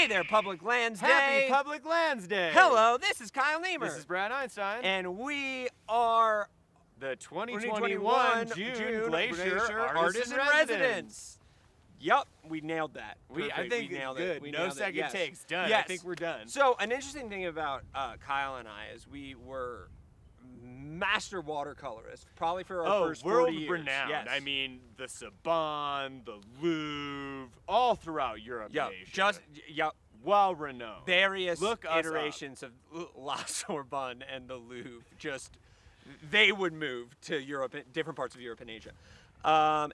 Hey there, Public Lands Day. Happy Public Lands Day. Hello, this is Kyle Niemer. This is Brad Einstein. And we are the 2021 June Glacier Artists in Residence. Yup, we nailed that. I think we nailed it. No second takes. Done. Yes. I think we're done. So an interesting thing about Kyle and I is we were master watercolorists, probably for our first 40 years. World renowned. Yes. I mean, the Sorbonne, the Louvre, all throughout Europe and Asia. Well renowned. Various iterations of La Sorbonne and the Louvre. They would move to Europe, different parts of Europe and Asia.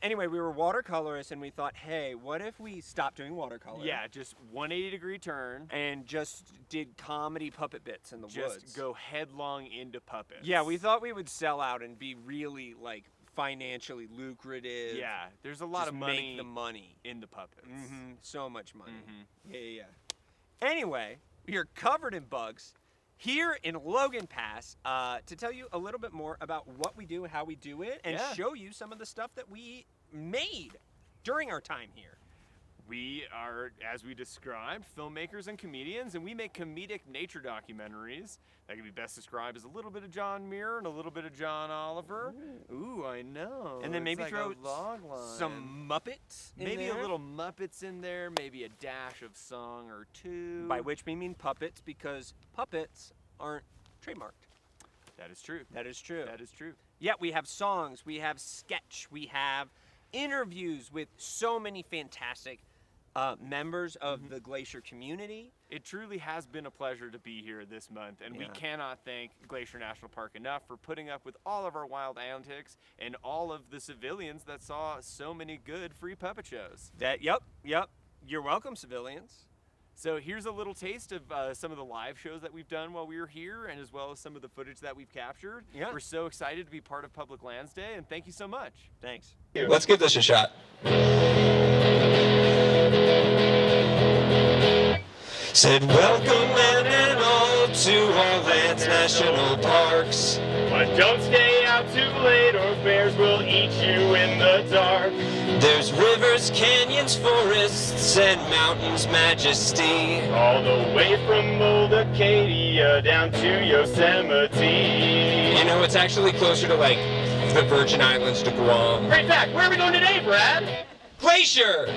Anyway, we were watercolorists, and we thought, hey, what if we stopped doing watercolor? Yeah, just 180-degree turn. And just did comedy puppet bits in the woods. Just go headlong into puppets. Yeah, we thought we would sell out and be really, financially lucrative. Yeah, there's a lot of money. Make the money. In the puppets. Mm-hmm. So much money. Mm-hmm. Yeah. Anyway, we are covered in bugs here in Logan Pass to tell you a little bit more about what we do and how we do it, and show you some of the stuff that we made during our time here. We are, as we described, filmmakers and comedians, and we make comedic nature documentaries that can be best described as a little bit of John Muir and a little bit of John Oliver. Ooh, I know. And then maybe throw some Muppets in maybe there. a little Muppets in there, maybe a dash of song or two. By which we mean puppets, because puppets aren't trademarked. That is true. That is true. That is true. Yeah, we have songs, we have sketch, we have interviews with so many fantastic members of the Glacier community. It truly has been a pleasure to be here this month, and we cannot thank Glacier National Park enough for putting up with all of our wild antics and all of the civilians that saw so many good free puppet shows. Yep. You're welcome, civilians. So here's a little taste of some of the live shows that we've done while we were here, and as well as some of the footage that we've captured. Yeah. We're so excited to be part of Public Lands Day, and thank you so much. Thanks. Let's give this a shot. Said welcome one and all to our lands national parks. But don't stay out too late or bears will eat you in the dark. There's rivers, canyons, forests, and mountains majesty. All the way from Moldacadia down to Yosemite. You know, it's actually closer to the Virgin Islands to Guam. Great fact. Where are we going today, Brad? Glacier!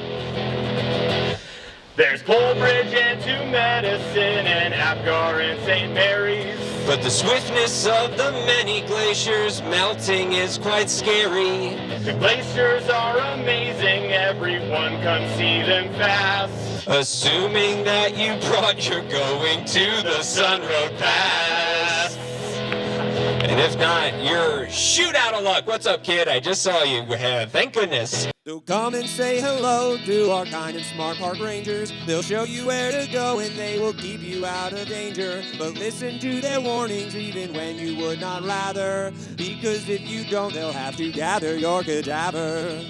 There's Pole Bridge and Two Medicine and Apgar and St. Mary's. But the swiftness of the many glaciers melting is quite scary. The glaciers are amazing, everyone come see them fast. Assuming that you brought your going to the Sun Road Pass. And if not, you're shoot out of luck. What's up, kid? I just saw you. Thank goodness. So come and say hello to our kind and smart park rangers. They'll show you where to go and they will keep you out of danger. But listen to their warnings even when you would not rather. Because if you don't, they'll have to gather your cadaver.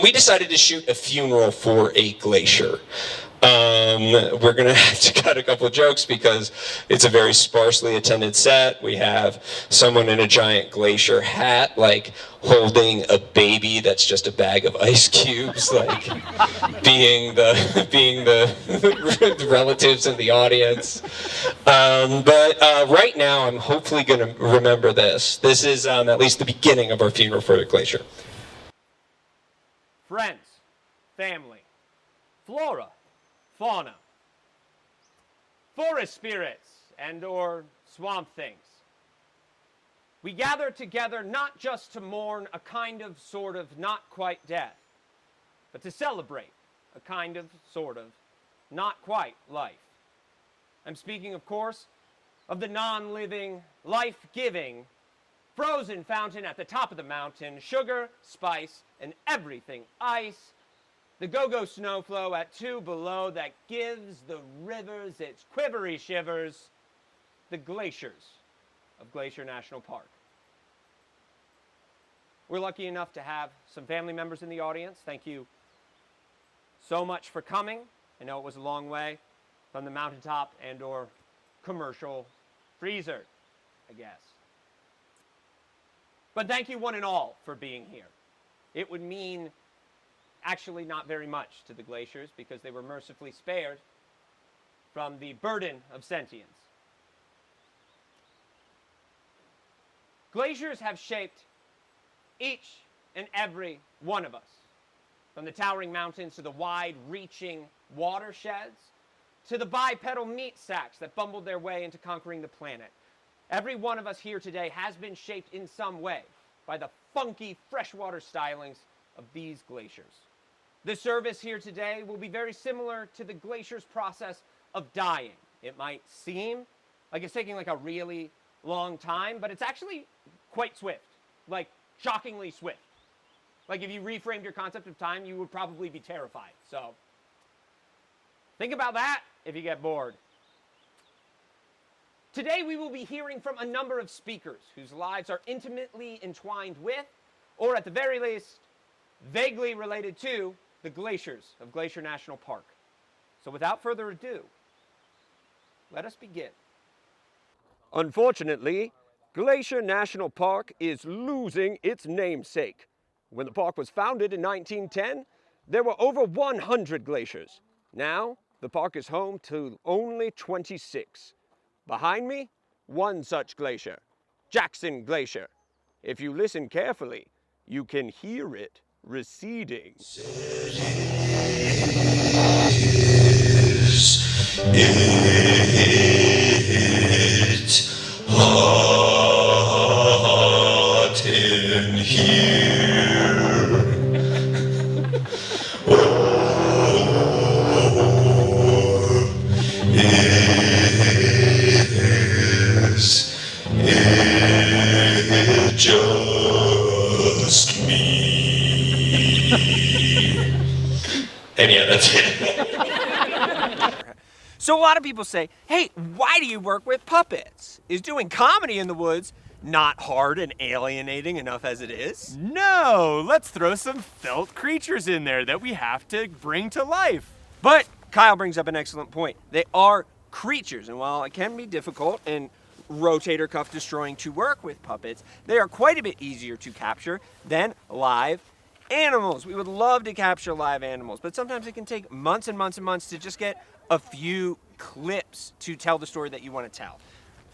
We decided to shoot a funeral for a glacier. We're going to have to cut a couple of jokes because it's a very sparsely attended set. We have someone in a giant glacier hat, holding a baby that's just a bag of ice cubes, being the relatives in the audience. But right now, I'm hopefully going to remember this. This is at least the beginning of our funeral for the glacier. Friends, family, flora, fauna, forest spirits, and or swamp things. We gather together not just to mourn a kind of, sort of, not quite death, but to celebrate a kind of, sort of, not quite life. I'm speaking, of course, of the non-living, life-giving, frozen fountain at the top of the mountain, sugar, spice, and everything ice, the go-go snow flow at 2 below that gives the rivers its quivery shivers, the glaciers of Glacier National Park. We're lucky enough to have some family members in the audience. Thank you so much for coming. I know it was a long way from the mountaintop and or commercial freezer, I guess. But thank you one and all for being here. It would mean actually not very much to the glaciers because they were mercifully spared from the burden of sentience. Glaciers have shaped each and every one of us, from the towering mountains to the wide-reaching watersheds, to the bipedal meat sacks that bumbled their way into conquering the planet. Every one of us here today has been shaped in some way by the funky freshwater stylings of these glaciers. The service here today will be very similar to the glacier's process of dying. It might seem like it's taking like a really long time, but it's actually quite swift, like shockingly swift. Like if you reframed your concept of time, you would probably be terrified. So think about that if you get bored. Today we will be hearing from a number of speakers whose lives are intimately entwined with, or at the very least, vaguely related to, the glaciers of Glacier National Park. So without further ado, let us begin. Unfortunately, Glacier National Park is losing its namesake. When the park was founded in 1910, there were over 100 glaciers. Now, the park is home to only 26. Behind me, one such glacier, Jackson Glacier. If you listen carefully, you can hear it receding. It's hot in here. Is it just me? And yeah, that's it. So a lot of people say, hey, why do you work with puppets? Is doing comedy in the woods not hard and alienating enough as it is? No, let's throw some felt creatures in there that we have to bring to life. But Kyle brings up an excellent point. They are creatures, and while it can be difficult and rotator cuff destroying to work with puppets, they are quite a bit easier to capture than live animals. We would love to capture live animals, but sometimes it can take months and months and months to just get a few clips to tell the story that you want to tell.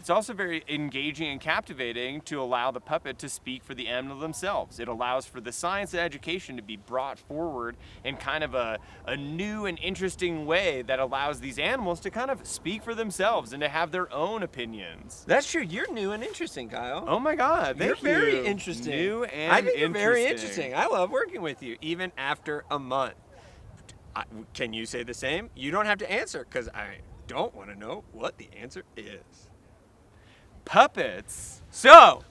It's also very engaging and captivating to allow the puppet to speak for the animal themselves. It allows for the science and education to be brought forward in kind of a new and interesting way that allows these animals to kind of speak for themselves and to have their own opinions. That's true. You're new and interesting, Kyle. Oh my God, thank You're very you. interesting. New and I think you're very interesting. interesting. I love working with you, even after a month. Can you say the same? You don't have to answer, because I don't want to know what the answer is. Puppets. So,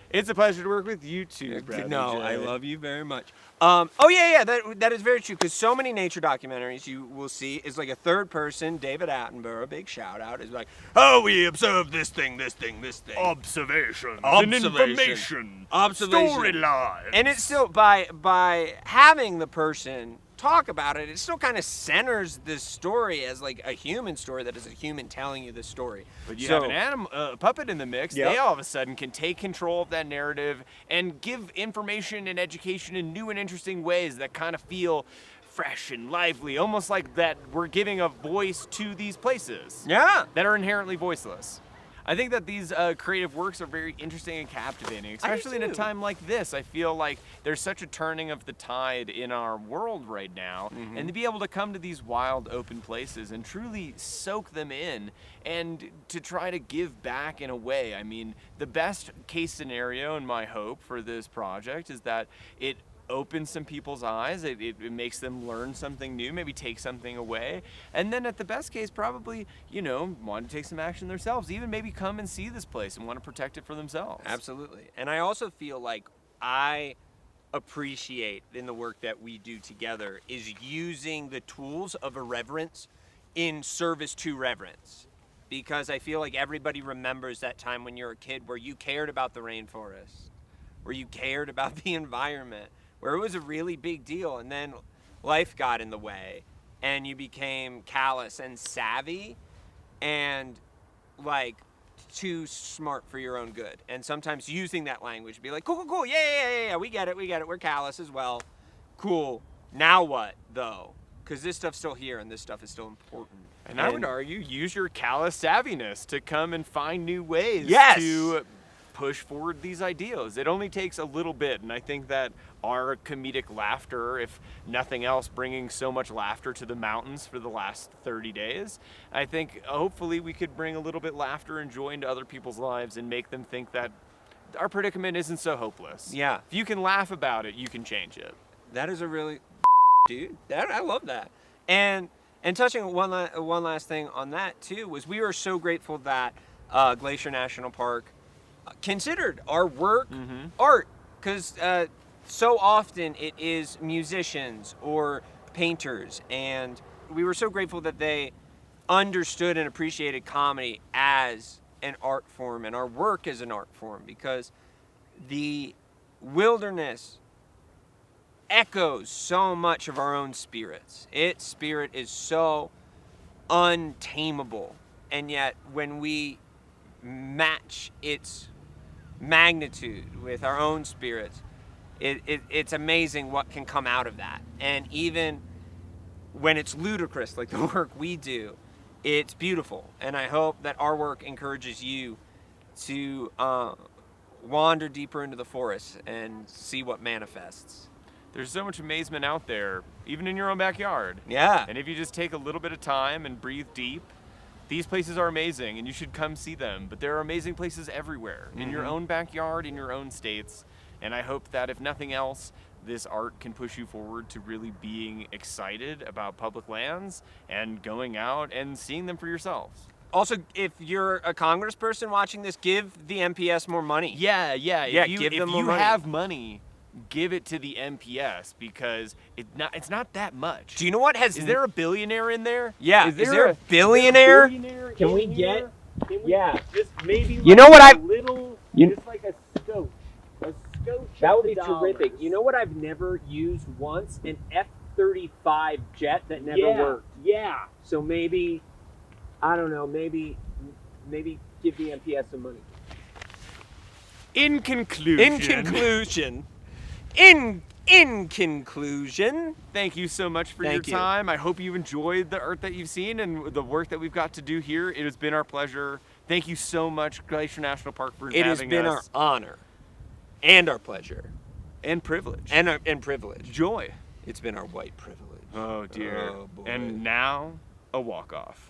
It's a pleasure to work with you too, Bradley no, J. I love you very much. That is very true, because so many nature documentaries you will see is like a third person, David Attenborough, big shout out, is like, oh, we observed this thing. Observations. Observation. And information. Observation. Storylines. And it's still, by having the person talk about it, it still kind of centers this story as like a human story that is a human telling you the story. But you have an animal, puppet in the mix, Yep. They all of a sudden can take control of that narrative and give information and education in new and interesting ways that kind of feel fresh and lively, almost like that we're giving a voice to these places. Yeah. That are inherently voiceless. I think that these creative works are very interesting and captivating, especially in a too. time like this. I feel like there's such a turning of the tide in our world right now, and to be able to come to these wild, open places and truly soak them in and to try to give back in a way. I mean, the best case scenario and my hope for this project is that it opens some people's eyes, it makes them learn something new, maybe take something away, and then at the best case probably, want to take some action themselves, even maybe come and see this place and want to protect it for themselves. Absolutely. And I also feel like I appreciate in the work that we do together is using the tools of irreverence in service to reverence. Because I feel like everybody remembers that time when you're a kid where you cared about the rainforest, where you cared about the environment, where it was a really big deal, and then life got in the way, and you became callous and savvy, and like too smart for your own good. And sometimes using that language, be like, cool, yeah, we get it, we're callous as well. Cool. Now what, though? Because this stuff's still here, and this stuff is still important. And I would argue, use your callous savviness to come and find new ways Yes. to push forward these ideals. It only takes a little bit, and I think that our comedic laughter, if nothing else, bringing so much laughter to the mountains for the last 30 days, I think hopefully we could bring a little bit laughter and joy into other people's lives and make them think that our predicament isn't so hopeless. Yeah. If you can laugh about it, you can change it. That is a really, dude. I love that. And touching on one last thing on that too was we were so grateful that Glacier National Park considered our work art, because so often it is musicians or painters, and we were so grateful that they understood and appreciated comedy as an art form and our work as an art form, because the wilderness echoes so much of our own spirits. Its spirit is so untamable, and yet when we match its magnitude with our own spirits, it's amazing what can come out of that. And even when it's ludicrous, like the work we do, it's beautiful. And I hope that our work encourages you to wander deeper into the forest and see what manifests. There's so much amazement out there, even in your own backyard. Yeah. And if you just take a little bit of time and breathe deep, these places are amazing and you should come see them. But there are amazing places everywhere, in your own backyard, in your own states. And I hope that if nothing else, this art can push you forward to really being excited about public lands and going out and seeing them for yourselves. Also, if you're a congressperson watching this, give the MPS more money. Yeah. Give them more money. Have money, give it to the MPS, because it's not that much. Do you know what has... Is there a billionaire in there? Yeah, Is there a a billionaire? Can we get? Yeah. Just maybe You know what a I- little, You- just like a scotch. A scotch That of would be the terrific. dollars. You know what I've never used once? An F-35 jet that never Yeah, worked. yeah. So maybe, I don't know, maybe give the MPS some money. In conclusion, In conclusion, thank you so much for Thank your you. time. I hope you enjoyed the art that you've seen and the work that we've got to do here. It has been our pleasure. Thank you so much, Glacier National Park, for it has having been our us. honor and our pleasure And privilege. and privilege. joy. It's been our white privilege. Oh, dear. Oh, boy. And now, a walk-off.